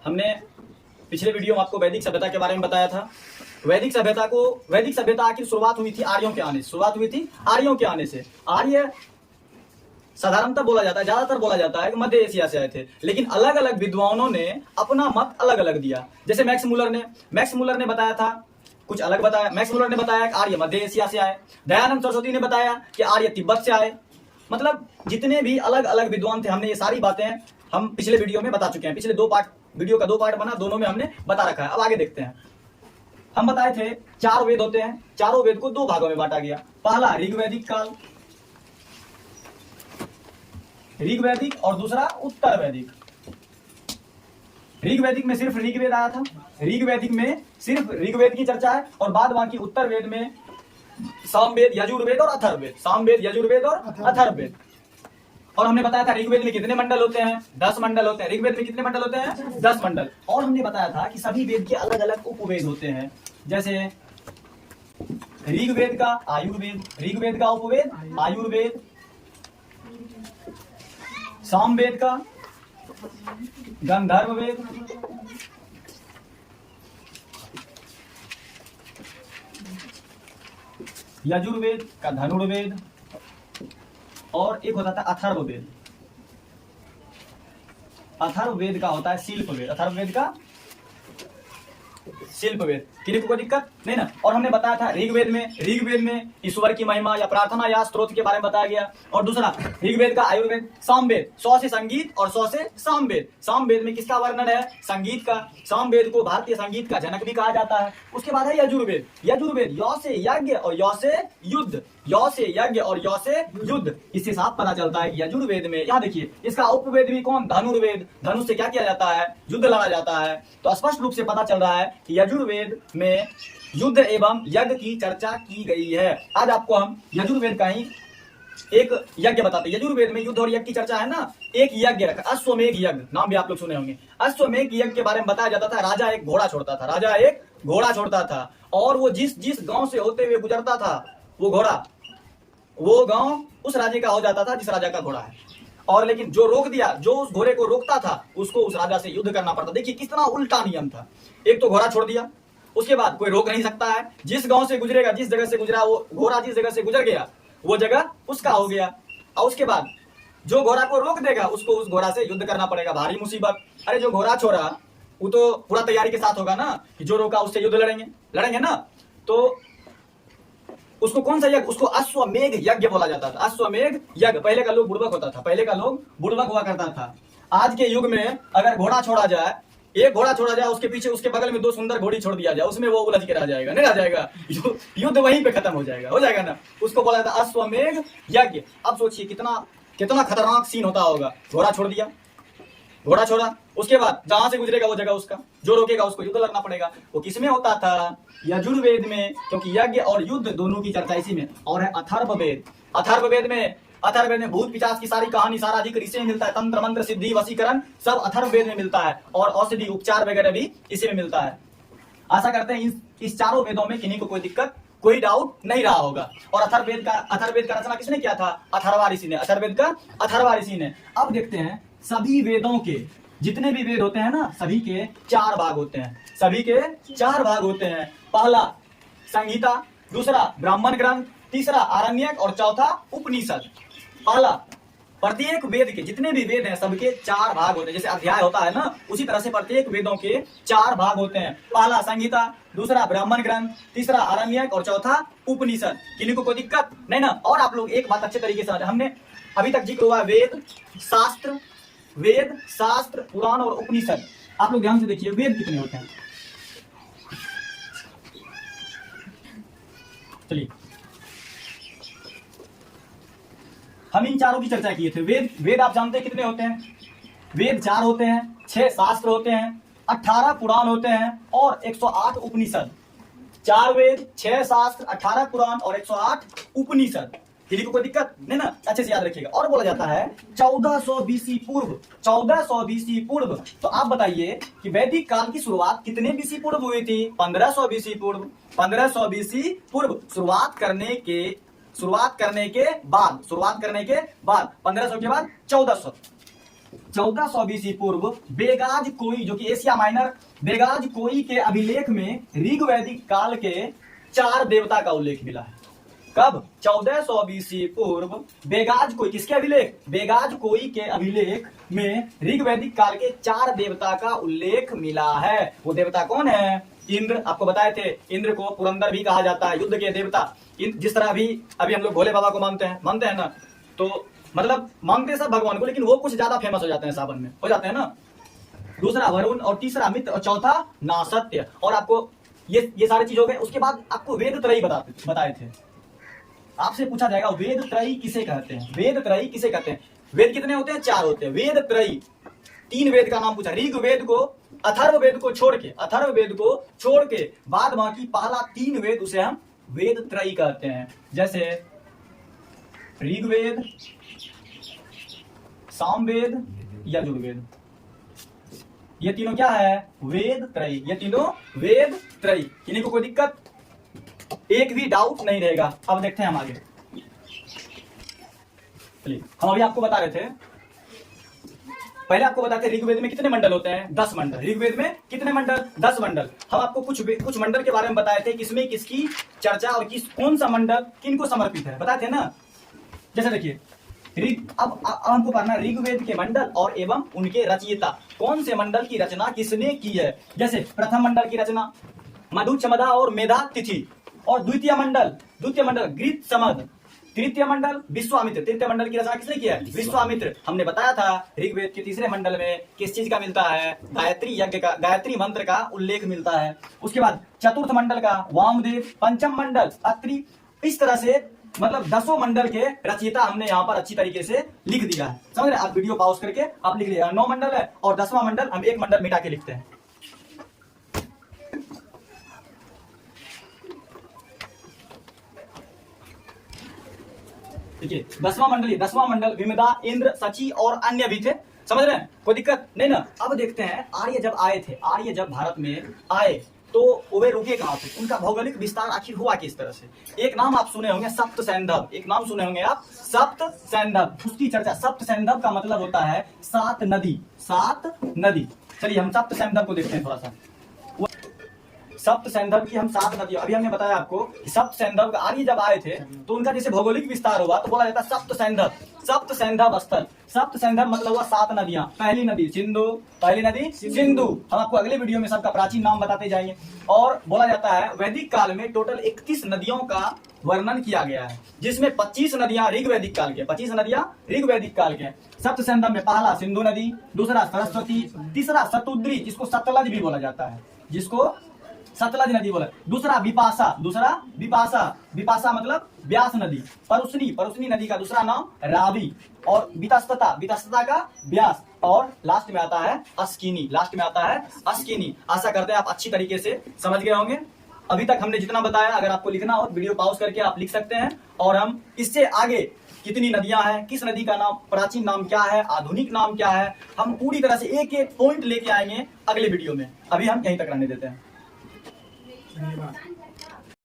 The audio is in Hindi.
हमने पिछले वीडियो में आपको वैदिक सभ्यता के बारे में बताया था। वैदिक सभ्यता आखिर शुरुआत हुई थी आर्यों के आने से। आर्य साधारणतः बोला जाता है, ज्यादातर बोला जाता है कि मध्य एशिया से आए थे, लेकिन अलग अलग विद्वानों ने अपना मत अलग अलग दिया। जैसे मैक्स मुलर ने बताया था कुछ अलग बताया। मैक्स मुलर ने बताया कि आर्य मध्य एशिया से आए। दयानंद सरस्वती ने बताया कि आर्य तिब्बत से आए। मतलब जितने भी अलग अलग विद्वान थे, हमने ये सारी बातें हम पिछले वीडियो में बता चुके हैं। पिछले वीडियो का 2 पार्ट बना, दोनों में हमने बता रखा है। अब आगे देखते हैं। हम बताए थे 4 वेद होते हैं, चारों वेद को 2 भागों में बांटा गया। पहला ऋग्वैदिक काल, ऋग्वैदिक, और दूसरा उत्तर वैदिक। ऋग्वैदिक में सिर्फ ऋग्वेद आया था, ऋग्वैदिक में सिर्फ ऋग्वेद की चर्चा है, और बाद बाकी उत्तर वेद में सामवेद, यजुर्वेद और अथर्ववेद। और हमने बताया था ऋग्वेद में कितने मंडल होते हैं? 10 मंडल होते हैं। ऋग्वेद में कितने मंडल होते हैं? 10 मंडल। और हमने बताया था कि सभी वेद के अलग अलग उपवेद होते हैं। जैसे ऋग्वेद का आयुर्वेद, ऋग्वेद का उपवेद आयुर्वेद, सामवेद का गंधर्ववेद, यजुर्वेद का धनुर्वेद, और एक होता था अथर्ववेद। अथर्ववेद का होता है शिल्पवेद। अथर्ववेद का शिल्पवेद। किसी को कोई दिक्कत नहीं ना? और हमने बताया था ऋग्वेद में ईश्वर की महिमा या प्रार्थना या स्तोत्र के बारे में बताया गया। और दूसरा ऋग्वेद का आयुर्वेद, सामवेद 100 से संगीत और 100 से सामवेद। सामवेद में किसका वर्णन है? संगीत का। सामवेद को भारतीय संगीत का जनक भी कहा जाता है। उसके बाद है यजुर्वेद। यजुर्वेद यौ से यज्ञ और यौ से युद्ध, यौ से यज्ञ और यौ से युद्ध। इससे साफ पता चलता है कि यजुर्वेद में, यहाँ देखिए, इसका उपवेद भी कौन? धनुर्वेद। धनुष से क्या किया जाता है? युद्ध लड़ा जाता है। तो स्पष्ट रूप से पता चल रहा है कि यजुर्वेद में युद्ध एवं यज्ञ की चर्चा की गई है। आज आपको हम यजुर्वेद का ही एक यज्ञ बताते हैं। यजुर्वेद में युद्ध और यज्ञ की चर्चा है ना। एक यज्ञ रखा, अश्वमेध यज्ञ, नाम भी आप लोग सुने होंगे। अश्वमेध यज्ञ के बारे में बताया जाता था, राजा एक घोड़ा छोड़ता था, और वो जिस गांव से होते हुए गुजरता था, वो घोड़ा, वो गांव उस राजे का हो जाता था जिस राजा का घोड़ा है। और लेकिन जो रोक दिया, जो उस घोड़े को रोकता था, उसको उस राजा से युद्ध करना पड़ता। देखिए कितना उल्टा नियम था। एक तो घोड़ा छोड़ दिया, उसके बाद कोई रोक नहीं सकता है। जिस गांव से गुजरेगा, जिस जगह से गुजरा, वो घोड़ा जिस जगह से गुजर गया, वो जगह उसका हो गया। और उसके बाद जो घोड़ा को रोक देगा, उसको उस घोड़ा से युद्ध करना पड़ेगा। भारी मुसीबत। अरे जो घोड़ा छोड़ा, वो तो पूरा तैयारी के साथ होगा ना, कि जो रोका उससे युद्ध लड़ेंगे ना। तो उसको कौन सा यज्ञ? उसको अश्वमेध यज्ञ बोला जाता था। अश्वमेध यज्ञ। पहले का लोग बुड़बक होता था, पहले का लोग बुड़बक हुआ करता था। आज के युग में अगर घोड़ा छोड़ा जाए, एक घोड़ा छोड़ा जाए, उसके पीछे उसके बगल में 2 सुंदर घोड़ी छोड़ दिया जाए, उसमें वो उलझ के रह जाएगा, नहीं रह जाएगा, युद्ध वहीं पे खत्म हो जाएगा ना। उसको बोला जाता अश्वमेध यज्ञ। अब सोचिए कितना खतरनाक सीन होता होगा। घोड़ा छोड़ दिया, घोड़ा छोड़ा, उसके बाद जहां से गुजरेगा वो जगह उसका, जो रोकेगा उसको युद्ध लड़ना पड़ेगा। वो किसमें होता था? यजुर्वेद में, क्योंकि यज्ञ और युद्ध दोनों की चर्चा इसी में। और है अथर्ववेद। अथर्ववेद में भूत पिशाच की सारी कहानी, सारा जिक्र इसी में मिलता है। तंत्र मंत्र सिद्धि वशीकरण सब अथर्ववेद में मिलता है, और औषधि उपचार वगैरह भी इसी में मिलता है। आशा करते हैं इस चारों वेदों में किन्हीं को कोई दिक्कत, कोई डाउट नहीं रहा होगा। और अथर्ववेद का रचना किसने किया था? अथर्वा ऋषि ने। अथर्ववेद का अथर्वा ऋषि ने। अब देखते हैं सभी वेदों के, जितने भी वेद होते हैं ना, सभी के 4 भाग होते हैं। सभी के 4 भाग होते हैं। पहला संहिता, दूसरा ब्राह्मण ग्रंथ, तीसरा आरण्यक, और चौथा उपनिषद। पहला, प्रत्येक वेद के जितने भी वेद हैं सबके 4 भाग होते हैं। जैसे अध्याय होता है ना, उसी तरह से प्रत्येक वेदों के 4 भाग होते हैं। पहला संहिता, दूसरा ब्राह्मण ग्रंथ, तीसरा आरण्यक, और चौथा उपनिषद। किन्हीं को कोई दिक्कत नहीं ना? और आप लोग एक बात अच्छे तरीके से, हमने अभी तक जिक्र हुआ वेद शास्त्र, पुराण और उपनिषद। आप लोग ध्यान से देखिए, वेद कितने होते हैं? चलिए, हम इन चारों की चर्चा किए थे। वेद आप जानते हैं कितने होते हैं? वेद 4 होते हैं, 6 शास्त्र होते हैं, 18 पुराण होते हैं, और 108 उपनिषद। 4 वेद, 6 शास्त्र, 18 पुराण और 108 उपनिषद। किसी को कोई दिक्कत नहीं ना? अच्छे से याद रखिएगा। और बोला जाता है 1400 बीसी पूर्व। 1400 बीसी पूर्व। तो आप बताइए कि वैदिक काल की शुरुआत कितने बीसी पूर्व हुई थी? 1500 बीसी पूर्व। 1500 बीसी पूर्व। शुरुआत करने के बाद 1500 के बाद 1400। 1400 BC पूर्व बेगाज कोई, जो कि एशिया माइनर, बेगाज कोई के अभिलेख में ऋग्वैदिक काल के 4 देवता का उल्लेख मिला है। कब? 1400 BC पूर्व बेगाज कोई, किसके अभिलेख? बेगाज कोई के अभिलेख में ऋग्वैदिक काल के 4 देवता का उल्लेख मिला है। वो देवता कौन है? इंद्र, आपको बताए थे, इंद्र को पुरंदर भी कहा जाता है, युद्ध के देवता। जिस तरह अभी हम लोग भोले बाबा को मानते हैं ना, तो मतलब मानते सब भगवान को, लेकिन वो कुछ ज्यादा फेमस हो जाते हैं, सावन में हो जाते हैं ना। दूसरा वरुण, और तीसरा मित्र, और चौथा नासत्य। और आपको ये सारी चीज हो गए। उसके बाद आपको वेद त्रयी बताए थे। आपसे पूछा जाएगा वेद त्रयी किसे कहते हैं? वेद त्रयी किसे कहते हैं? वेद कितने होते हैं? 4 होते हैं। वेद त्रयी, 3 वेद का नाम पूछा। ऋग्वेद को, अथर्ववेद को छोड़ के बाद बाकी पहला 3 वेद, उसे हम वेद त्रयी कहते हैं। जैसे ऋग्वेद, सामवेद, यजुर्वेद, ये तीनों क्या है? वेद त्रयी। ये तीनों वेद त्रयी। किन्हीं को कोई दिक्कत, एक भी डाउट नहीं रहेगा। अब देखते हैं हम आगे। चलिए, हम अभी आपको बता रहे थे, पहले आपको बताते ऋग्वेद में कितने मंडल होते हैं? 10 मंडल। ऋग्वेद में कितने मंडल? 10 मंडल। हम आपको कुछ मंडल के बारे में बताए थे, किसमें किसकी चर्चा और कौन सा मंडल किनको समर्पित है, बताए थे ना। जैसे देखिए, अब हमको पढ़ना ऋग्वेद के मंडल और एवं उनके रचयिता। कौन से मंडल की रचना किसने की है? जैसे प्रथम मंडल की रचना मधु, चमदा और मेधा तिथि, और द्वितीय मंडल गृत, समद। तृतीय मंडल विश्वामित्र। तृतीय मंडल की रचना किसने किया है? विश्वामित्र। हमने बताया था ऋग्वेद के तीसरे मंडल में किस चीज का मिलता है? गायत्री यज्ञ का, गायत्री मंत्र का उल्लेख मिलता है। उसके बाद चतुर्थ मंडल का वामदेव, पंचम मंडल अत्रि। इस तरह से मतलब 10 मंडल के रचयिता हमने यहाँ पर अच्छी तरीके से लिख दिया है। समझ रहे? आप वीडियो पॉज करके आप लिख लिया। 9 मंडल है और 10वां मंडल हम 1 मंडल मिटा के लिखते हैं। देखिए 10वां मंडल विमदा, इंद्र, सची और अन्य भी थे। समझ रहे हैं? कोई दिक्कत नहीं ना। अब देखते हैं आर्य जब भारत में आए तो वे रुके कहां पे? उनका भौगोलिक विस्तार आखिर हुआ किस तरह से? एक नाम आप सुने होंगे सप्त सैंधव। सप्त सैंधव, उसकी चर्चा। सप्त सैंधव का मतलब होता है 7 नदी। चलिए हम सप्त सैंधव को देखते हैं थोड़ा सा। सप्त सैंधव की हम 7 नदियां, अभी हमने बताया आपको कि सप्त सैंधव का आर्य जब आए थे तो उनका जैसे भौगोलिक विस्तार हुआ तो बोला जाता है सप्त सैंधव स्थल। सप्त सैंधव मतलब हुआ 7 नदियां। पहली नदी सिंधु। हम आपको अगले वीडियो में सबका प्राचीन नाम बताते जाएंगे। और बोला जाता है वैदिक काल में टोटल 31 नदियों का वर्णन किया गया है, जिसमें 25 नदियां ऋग्वैदिक काल के। सप्त सैंधव में पहला सिंधु नदी, दूसरा सरस्वती, तीसरा शतुद्री, जिसको सतलज भी बोला जाता है, सतलज नदी बोला। दूसरा विपाशा मतलब व्यास नदी। परुष्णी नदी का दूसरा नाम रावी। और वितस्तता का व्यास। और लास्ट में आता है अस्किनी। आशा करते हैं आप अच्छी तरीके से समझ गए होंगे। अभी तक हमने जितना बताया, अगर आपको लिखना हो वीडियो पॉज करके आप लिख सकते हैं। और हम इससे आगे कितनी नदियां हैं, किस नदी का नाम, प्राचीन नाम क्या है, आधुनिक नाम क्या है, हम पूरी तरह से एक एक पॉइंट लेके आएंगे अगले वीडियो में। अभी हम यहीं तक रहने देते हैं। धन्यवाद।